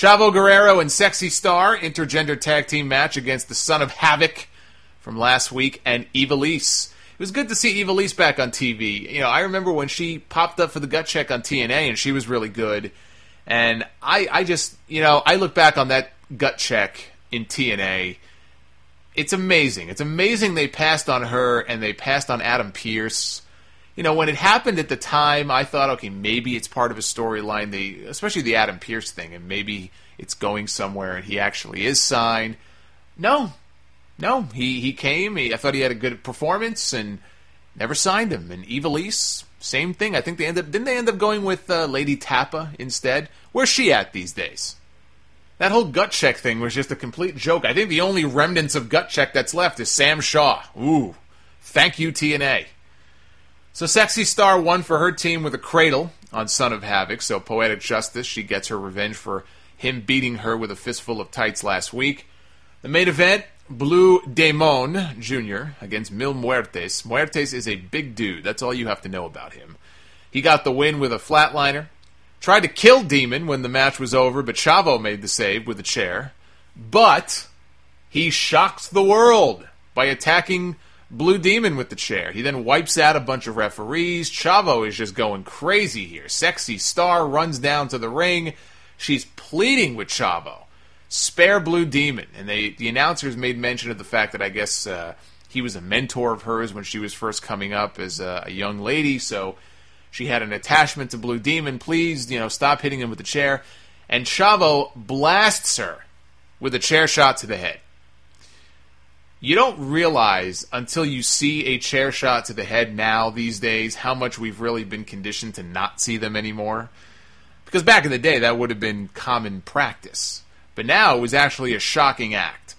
Chavo Guerrero and Sexy Star, intergender tag team match against the Son of Havoc from last week, and Ivelisse. It was good to see Ivelisse back on TV. You know, I remember when she popped up for the gut check on TNA, and she was really good. And I just, you know, I look back on that gut check in TNA. It's amazing. It's amazing they passed on her, and they passed on Adam Pearce. You know, when it happened at the time, I thought, okay, maybe it's part of a storyline, especially the Adam Pearce thing, and maybe it's going somewhere and he actually is signed. No, he came, I thought he had a good performance, and never signed him. And Ivelisse, same thing. I think didn't they end up going with Lady Tappa instead? Where's she at these days? That whole gut check thing was just a complete joke. I think the only remnants of gut check that's left is Sam Shaw. Ooh, thank you, TNA. So Sexy Star won for her team with a cradle on Son of Havoc, so poetic justice, she gets her revenge for him beating her with a fistful of tights last week. The main event, Blue Demon Jr. against Mil Muertes. Muertes is a big dude, that's all you have to know about him. He got the win with a flatliner. Tried to kill Demon when the match was over, but Chavo made the save with a chair. But he shocks the world by attacking Blue Demon with the chair. He then wipes out a bunch of referees. Chavo is just going crazy here. Sexy Star runs down to the ring. She's pleading with Chavo. Spare Blue Demon. And the announcers made mention of the fact that I guess he was a mentor of hers when she was first coming up as a young lady, so she had an attachment to Blue Demon. Please, stop hitting him with the chair. And Chavo blasts her with a chair shot to the head. You don't realize until you see a chair shot to the head now these days how much we've really been conditioned to not see them anymore. Because back in the day, that would have been common practice. But now it was actually a shocking act.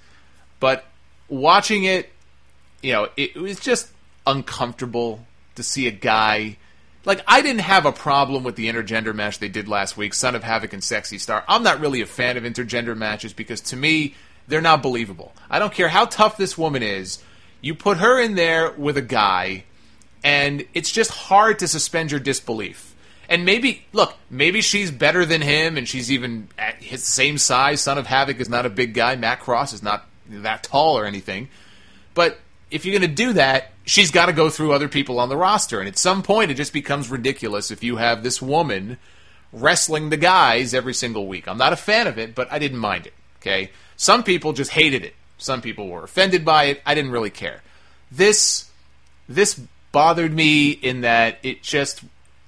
But watching it, it was just uncomfortable to see a guy. Like, I didn't have a problem with the intergender match they did last week, Son of Havoc and Sexy Star. I'm not really a fan of intergender matches because, to me, they're not believable. I don't care how tough this woman is. You put her in there with a guy, and it's just hard to suspend your disbelief. And maybe she's better than him, and she's even at his same size. Son of Havoc is not a big guy. Matt Cross is not that tall or anything. But if you're going to do that, she's got to go through other people on the roster. And at some point, it just becomes ridiculous if you have this woman wrestling the guys every single week. I'm not a fan of it, but I didn't mind it. Okay? Some people just hated it. Some people were offended by it. I didn't really care. This bothered me in that it just,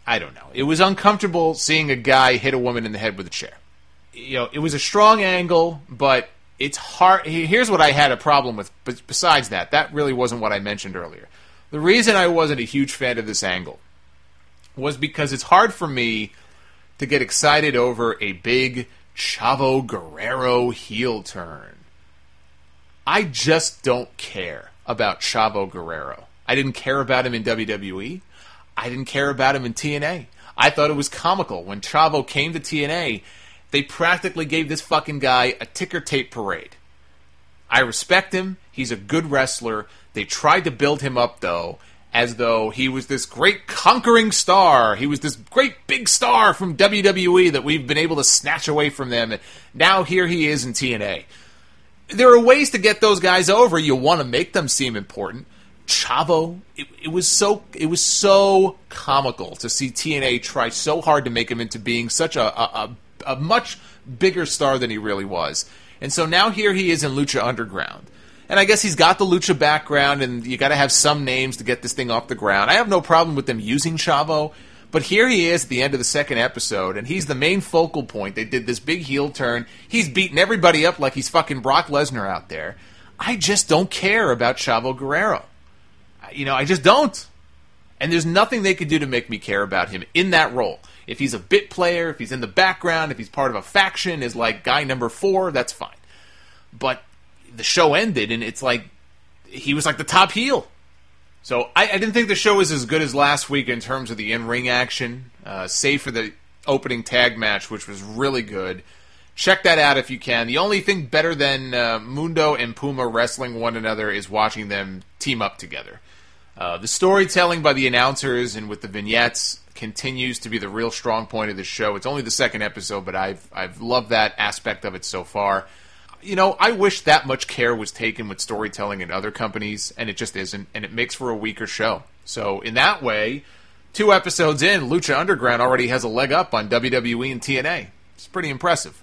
I don't know. It was uncomfortable seeing a guy hit a woman in the head with a chair. It was a strong angle, but it's hard. Here's what I had a problem with. But besides that really wasn't what I mentioned earlier. The reason I wasn't a huge fan of this angle was because it's hard for me to get excited over a big Chavo Guerrero heel turn. I just don't care about Chavo Guerrero. I didn't care about him in WWE. I didn't care about him in TNA. I thought it was comical. When Chavo came to TNA, they practically gave this fucking guy a ticker tape parade. I respect him. He's a good wrestler. They tried to build him up, though, as though he was this great conquering star. He was this great big star from WWE that we've been able to snatch away from them. And now here he is in TNA. There are ways to get those guys over. You want to make them seem important. Chavo, it was so comical to see TNA try so hard to make him into being such a much bigger star than he really was. And so now here he is in Lucha Underground. And I guess he's got the Lucha background, and you got to have some names to get this thing off the ground. I have no problem with them using Chavo, but here he is at the end of the second episode, and he's the main focal point. They did this big heel turn. He's beating everybody up like he's fucking Brock Lesnar out there. I just don't care about Chavo Guerrero. I just don't. And there's nothing they could do to make me care about him in that role. If he's a bit player, if he's in the background, if he's part of a faction, is like guy number 4, that's fine. But the show ended, and it's like he was like the top heel. So I didn't think the show was as good as last week in terms of the in-ring action, save for the opening tag match, which was really good. Check that out if you can. The only thing better than Mundo and Puma wrestling one another is watching them team up together. The storytelling by the announcers and with the vignettes, continues to be the real strong point of the show. It's only the second episode, but I've loved that aspect of it so far. You know, I wish that much care was taken with storytelling in other companies, and it just isn't, and it makes for a weaker show. So in that way, 2 episodes in, Lucha Underground already has a leg up on WWE and TNA. It's pretty impressive.